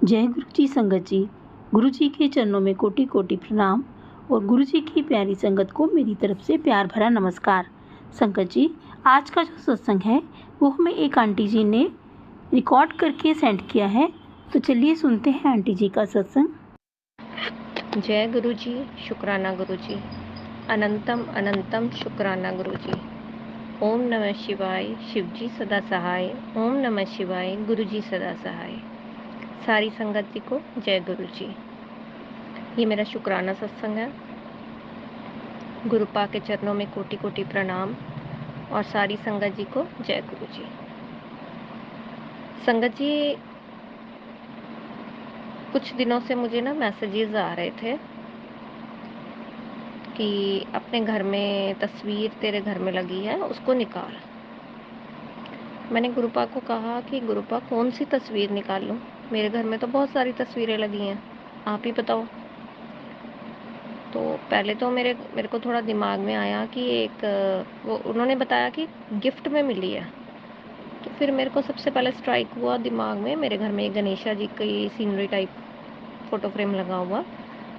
जय गुरु जी संगत जी। गुरु जी के चरणों में कोटि कोटि प्रणाम और गुरु जी की प्यारी संगत को मेरी तरफ से प्यार भरा नमस्कार। संगत जी, आज का जो सत्संग है वो हमें एक आंटी जी ने रिकॉर्ड करके सेंड किया है, तो चलिए सुनते हैं आंटी जी का सत्संग। जय गुरु जी, शुक्राना गुरु जी, अनंतम अनंतम शुक्राना गुरु जी। ओम नमः शिवाय, शिव जी सदा सहाय। ओम नमः शिवाय, गुरु जी सदा सहाय। सारी संगत जी को जय गुरु जी। ये मेरा शुक्राना सत्संग है। गुरुपा के चरणों में कोटि कोटि प्रणाम और सारी संगत जी को जय गुरु जी। संगत जी, कुछ दिनों से मुझे ना मैसेजेस आ रहे थे कि अपने घर में तस्वीर तेरे घर में लगी है, उसको निकाल। मैंने गुरुपा को कहा कि गुरुपा कौन सी तस्वीर निकालूं? मेरे घर में तो बहुत सारी तस्वीरें लगी हैं, आप ही बताओ। तो पहले तो मेरे को थोड़ा दिमाग में आया कि एक वो उन्होंने बताया कि गिफ्ट में मिली है। तो फिर मेरे को सबसे पहले स्ट्राइक हुआ दिमाग में, मेरे घर में एक गणेशा जी की सीनरी टाइप फ़ोटो फ्रेम लगा हुआ,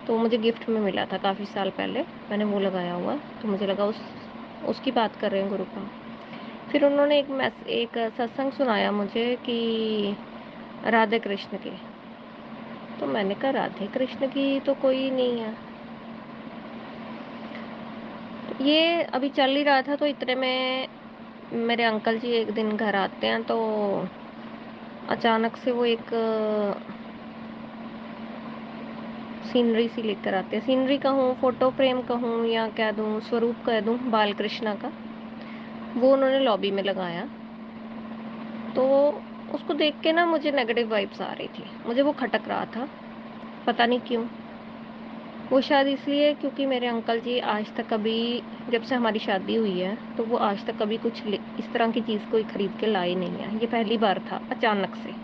तो मुझे गिफ्ट में मिला था काफ़ी साल पहले, मैंने वो लगाया हुआ। तो मुझे लगा उसकी बात कर रहे हैं गुरुपा। फिर उन्होंने एक सत्संग सुनाया मुझे कि राधे कृष्ण की। तो मैंने कहा राधे कृष्ण की तो कोई नहीं है। तो ये अभी चल ही रहा था, तो इतने में मेरे अंकल जी एक दिन घर आते हैं, तो अचानक से वो एक सीनरी सी लेकर आते हैं। सीनरी कहूँ, फोटो फ्रेम कहूँ, या कह दूँ स्वरूप कह दूँ बाल कृष्णा का, वो उन्होंने लॉबी में लगाया। तो उसको देख के ना मुझे नेगेटिव वाइब्स आ रही थी, मुझे वो खटक रहा था, पता नहीं क्यों। वो शायद इसलिए क्योंकि मेरे अंकल जी आज तक कभी, जब से हमारी शादी हुई है, तो वो आज तक कभी कुछ इस तरह की चीज़ कोई ख़रीद के लाए नहीं है। ये पहली बार था अचानक से।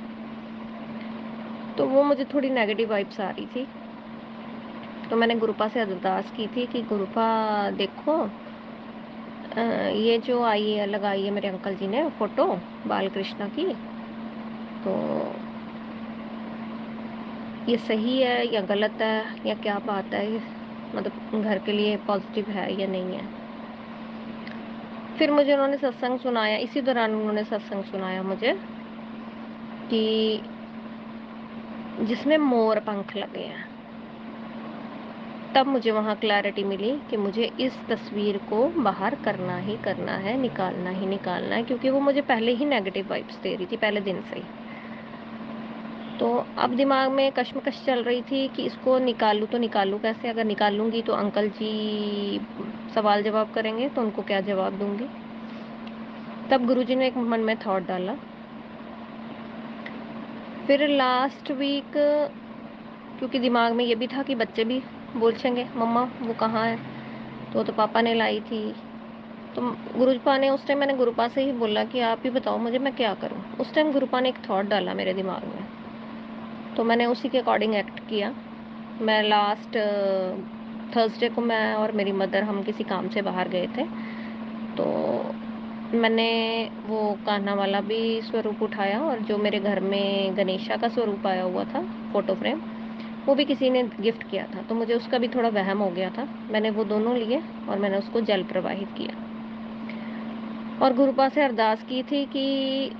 तो वो मुझे थोड़ी नेगेटिव वाइब्स आ रही थी। तो मैंने गुरुपा से अरदास की थी कि गुरुपा देखो, ये जो आई है, लगाई है मेरे अंकल जी ने फ़ोटो बाल कृष्णा की, तो ये सही है या गलत है या क्या बात है, मतलब घर के लिए पॉजिटिव है या नहीं है। फिर मुझे उन्होंने सत्संग सुनाया, इसी दौरान उन्होंने सत्संग सुनाया मुझे कि जिसमें मोर पंख लगे हैं। तब मुझे वहाँ क्लैरिटी मिली कि मुझे इस तस्वीर को बाहर करना ही करना है, निकालना ही निकालना है, क्योंकि वो मुझे पहले ही नेगेटिव वाइब्स दे रही थी, पहले दिन से ही। तो अब दिमाग में कश्मकश चल रही थी कि इसको निकालूँ तो निकालूँ कैसे? अगर निकालूंगी तो अंकल जी सवाल जवाब करेंगे, तो उनको क्या जवाब दूंगी? तब गुरुजी ने एक मन में थॉट डाला। फिर लास्ट वीक, क्योंकि दिमाग में ये भी था कि बच्चे भी पूछेंगे मम्मा वो कहाँ है, तो पापा ने लाई थी। तो गुरुपा ने उस टाइम, मैंने गुरुपा से ही बोला कि आप ही बताओ मुझे, मैं क्या करूं। उस टाइम गुरुपा ने एक थॉट डाला मेरे दिमाग में, तो मैंने उसी के अकॉर्डिंग एक्ट किया। मैं लास्ट थर्सडे को, मैं और मेरी मदर, हम किसी काम से बाहर गए थे, तो मैंने वो कान्हा वाला भी स्वरूप उठाया, और जो मेरे घर में गणेशा का स्वरूप आया हुआ था फ़ोटो फ्रेम, वो भी किसी ने गिफ्ट किया था, तो मुझे उसका भी थोड़ा वहम हो गया था। मैंने वो दोनों लिए और मैंने उसको जल प्रवाहित किया और गुरुपा से अरदास की थी कि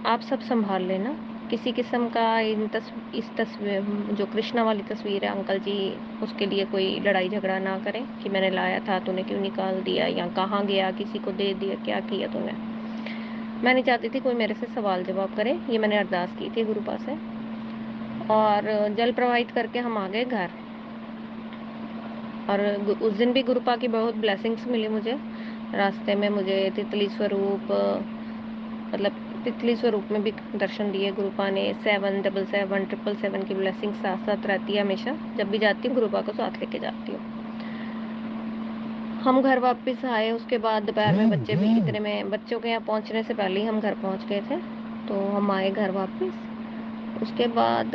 आप सब संभाल लेना, किसी किस्म का इस तस्वीर, जो कृष्णा वाली तस्वीर है, अंकल जी उसके लिए कोई लड़ाई झगड़ा ना करें कि मैंने लाया था तूने क्यों निकाल दिया, या कहाँ गया, किसी को दे दिया, क्या किया तूने। मैं नहीं चाहती थी कोई मेरे से सवाल जवाब करे, ये मैंने अरदास की थी गुरुपा से। और जल प्रवाहित करके हम आ गए घर। और उस दिन भी गुरुपा की बहुत ब्लेसिंग्स मिली मुझे। रास्ते में मुझे तितली स्वरूप, मतलब तितली स्वरूप में भी दर्शन दिए गुरुपा ने। 777 की ब्लेसिंग साथ साथ रहती है हमेशा। जब भी जाती हूँ गुरुपा को साथ लेके जाती हूँ। हम घर वापस आए, उसके बाद दोपहर में बच्चे भी, इतने में बच्चों के यहाँ पहुँचने से पहले ही हम घर पहुँच गए थे, तो हम आए घर वापस। उसके बाद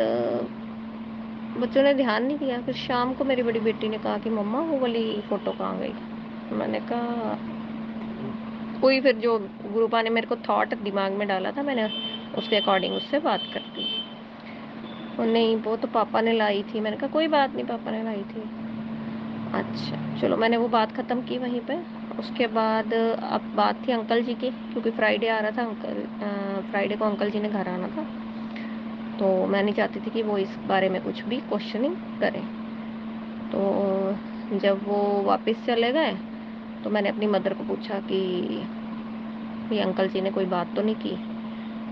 बच्चों ने ध्यान नहीं दिया। फिर शाम को मेरी बड़ी बेटी ने कहा कि मम्मा वो वाली फ़ोटो कहाँ गई। मैंने कहा कोई, फिर जो गुरुपा ने मेरे को थॉट दिमाग में डाला था, मैंने उसके अकॉर्डिंग उससे बात कर दी। और नहीं वो तो पापा ने लाई थी। मैंने कहा कोई बात नहीं, पापा ने लाई थी। अच्छा चलो, मैंने वो बात ख़त्म की वहीं पे। उसके बाद अब बात थी अंकल जी की, क्योंकि फ्राइडे आ रहा था फ्राइडे को अंकल जी ने घर आना था, तो मैं नहीं चाहती थी कि वो इस बारे में कुछ भी क्वेश्चनिंग करें। तो जब वो वापस चले गए तो मैंने अपनी मदर को पूछा कि ये अंकल जी ने कोई बात तो नहीं की,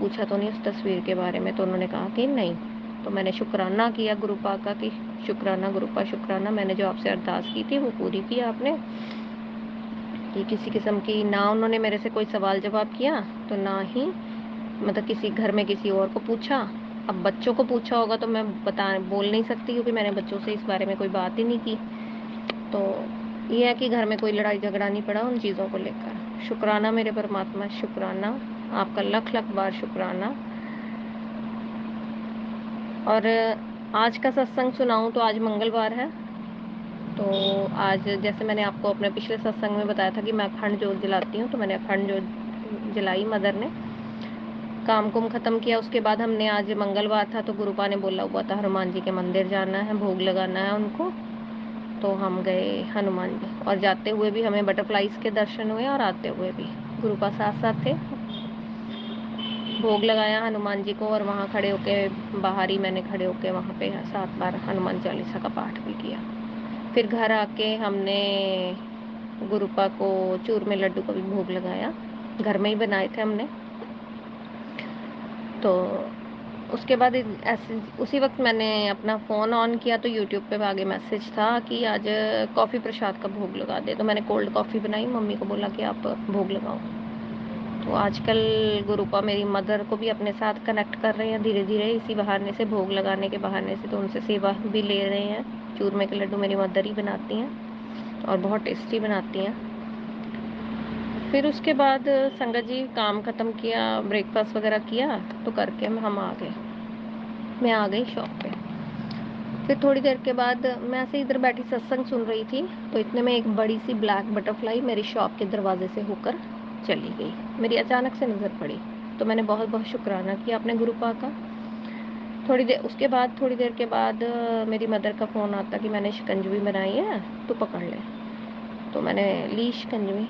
पूछा तो नहीं उस तस्वीर के बारे में? तो उन्होंने कहा कि नहीं। तो मैंने शुक्राना किया गुरुपा का कि शुक्राना गुरुपा शुक्राना, मैंने जो आपसे अरदास की थी वो पूरी की आपने, कि किसी किस्म की ना उन्होंने मेरे से कोई सवाल जवाब किया, तो ना ही मतलब किसी घर में किसी और को पूछा। अब बच्चों को पूछा होगा तो मैं बोल नहीं सकती, क्योंकि मैंने बच्चों से इस बारे में कोई बात ही नहीं की। तो ये है कि घर में कोई लड़ाई झगड़ा नहीं पड़ा उन चीज़ों को लेकर। शुक्राना मेरे परमात्मा, शुक्राना आपका, लख लख बार शुक्राना। और आज का सत्संग सुनाऊं तो आज मंगलवार है, तो आज जैसे मैंने आपको अपने पिछले सत्संग में बताया था कि मैं अखंड जोत जलाती हूँ, तो मैंने अखंड जोत जलाई मदर ने, काम कुम ख़त्म किया। उसके बाद हमने, आज मंगलवार था तो गुरुपा ने बोला हुआ था हनुमान जी के मंदिर जाना है, भोग लगाना है उनको, तो हम गए हनुमान जी। और जाते हुए भी हमें बटरफ्लाइज के दर्शन हुए और आते हुए भी गुरुपा साथ साथ थे। भोग लगाया हनुमान जी को, और वहाँ खड़े होके, बाहर ही मैंने खड़े होके वहाँ पे 7 बार हनुमान चालीसा का पाठ भी किया। फिर घर आके हमने गुरुपा को चूरमे लड्डू का भी भोग लगाया, घर में ही बनाए थे हमने। तो उसके बाद ऐसे उसी वक्त मैंने अपना फ़ोन ऑन किया तो यूट्यूब पे आगे मैसेज था कि आज कॉफ़ी प्रसाद का भोग लगा दे। तो मैंने कोल्ड कॉफ़ी बनाई, मम्मी को बोला कि आप भोग लगाओ। तो आजकल गुरुपा मेरी मदर को भी अपने साथ कनेक्ट कर रहे हैं धीरे धीरे, इसी बहाने से, भोग लगाने के बहाने से। तो उनसे सेवा भी ले रहे हैं। चूरमे के लड्डू मेरी मदर ही बनाती हैं और बहुत टेस्टी बनाती हैं। फिर उसके बाद संगत जी काम ख़त्म किया, ब्रेकफास्ट वगैरह किया, तो करके हम आ गए, मैं आ गई शॉप पे। फिर थोड़ी देर के बाद मैं ऐसे इधर बैठी सत्संग सुन रही थी, तो इतने में एक बड़ी सी ब्लैक बटरफ्लाई मेरी शॉप के दरवाजे से होकर चली गई, मेरी अचानक से नज़र पड़ी। तो मैंने बहुत बहुत शुक्राना किया अपने गुरुपा का। थोड़ी देर के बाद मेरी मदर का फ़ोन आता कि मैंने शिकंजवी बनाई है, तो पकड़ ले। तो मैंने ली शिकंजवी,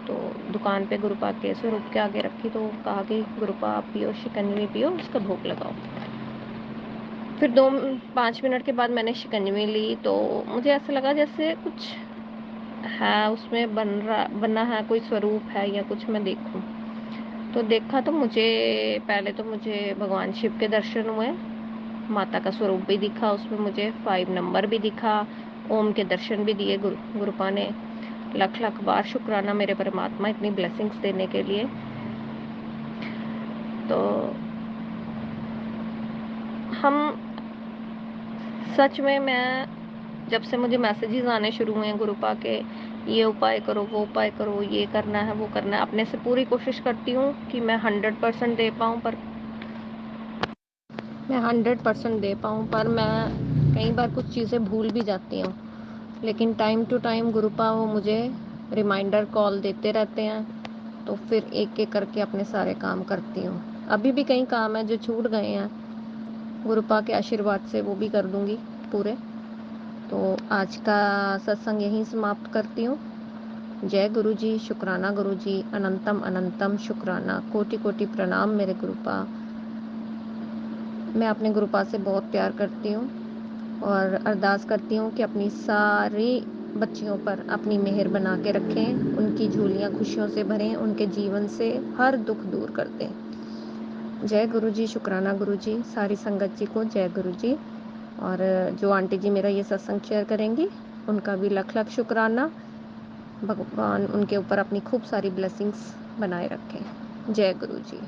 तो दुकान पे गुरुपा के स्वरूप के आगे रखी, तो कहा कि गुरुपा आप पियो, शिकंजवी पियो, उसका भोग लगाओ। फिर 5 मिनट के बाद मैंने शिकंजवी ली, तो मुझे ऐसा लगा जैसे कुछ है उसमें बना है, कोई स्वरूप है या कुछ, मैं देखूं। तो देखा तो मुझे भगवान शिव के दर्शन हुए, माता का स्वरूप भी दिखा उसमें, मुझे 5 नंबर भी दिखा, ओम के दर्शन भी दिए गुरुपा ने। लख लख बार शुक्राना मेरे परमात्मा इतनी ब्लेसिंग्स देने के लिए। तो हम सच में, मैं जब से मुझे मैसेजेस आने शुरू हुए हैं गुरुपा के, ये उपाय करो, वो उपाय करो, ये करना है, वो करना है, अपने से पूरी कोशिश करती हूँ कि मैं 100% दे पाऊँ, पर मैं कई बार कुछ चीज़ें भूल भी जाती हूँ। लेकिन टाइम टू टाइम गुरुपा वो मुझे रिमाइंडर कॉल देते रहते हैं, तो फिर एक एक करके अपने सारे काम करती हूँ। अभी भी कई काम हैं जो छूट गए हैं, गुरुपा के आशीर्वाद से वो भी कर दूँगी पूरे। तो आज का सत्संग यहीं समाप्त करती हूँ। जय गुरु जी, शुक्राना गुरु जी, अनंतम अनंतम शुक्राना, कोटि कोटि प्रणाम मेरे गुरुपा। मैं अपने गुरुपा से बहुत प्यार करती हूँ और अरदास करती हूँ कि अपनी सारी बच्चियों पर अपनी मेहर बना के रखें, उनकी झोलियाँ खुशियों से भरें, उनके जीवन से हर दुख दूर कर दें। जय गुरु जी, शुक्राना गुरु जी, सारी संगत जी को जय गुरु जी। और जो आंटी जी मेरा ये सत्संग शेयर करेंगी, उनका भी लख लख शुक्राना। भगवान उनके ऊपर अपनी खूब सारी ब्लेसिंग्स बनाए रखें। जय गुरु जी।